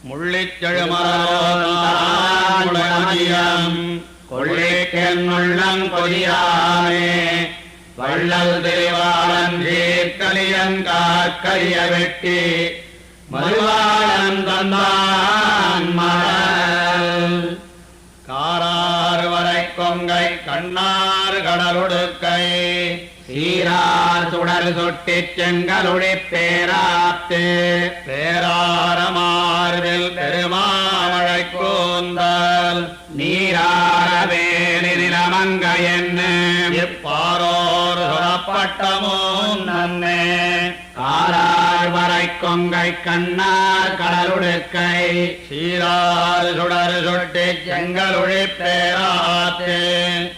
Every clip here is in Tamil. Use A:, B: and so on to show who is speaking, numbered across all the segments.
A: முள்ளிச்செழுமரம் கொள்ளிக்கென்னுள்ளங் கொதியாமே வள்ளல் திருவாளன் சீர்கலியன் காக்கரிய வெட்டி மறுவாளன் தந்தான் மகள் காரார் வரை கொங்கை கண்ணார் கடலுடுக்கை சீரார் சுடர் சுட்டிச் செங்கலுடி பேராத்து பேராரமார்வில் பெருமாமழை கூந்தல் நீராரவேலி நிலமங்க என்ன இப்பாரோர் சொல்லப்பட்டமோன் நன்னே காரார் வரை கொங்கை கண்ணார் கடலுடுக்கை சீரார் சுடர் சுட்டிச் செங்கலுடி பேராத்து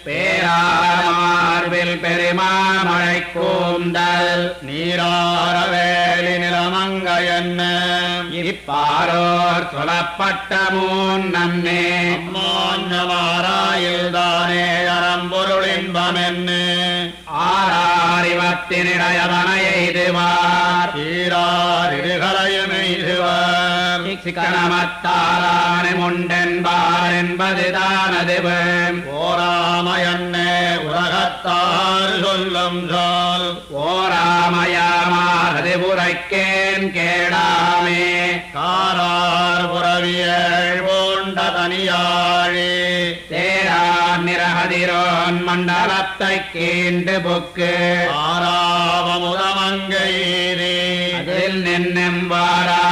A: பேராரமார்வில் பெருமாமழை கூந்தல் நீராரவேலி நிலமங்க என்ன இப்பாரோர் சொல்லப்பட்ட மூன் நன்னே மாறாயில்தானே அறம்பொருளின்பமென்னு ஆறாரிவத்தினிடையவன எய்துவார் சீரார் இருகளையும் எய்துவார் சிக்கனமத்தாலான முண்டென்பார் என்பதுதானதுவும் ஓராமையன்னே உலகத்தார் சொல்லும் சொல் ஓராமையாமானது உரைக்கேன் கேளாமே காரார் புறவியல் போண்ட தனியாழி தேரார் நிரகதிரோன் மண்டலத்தை கீண்டு புக்கு ஆராவமுதமங்கையீரே அதில் நின்னெம்பாரா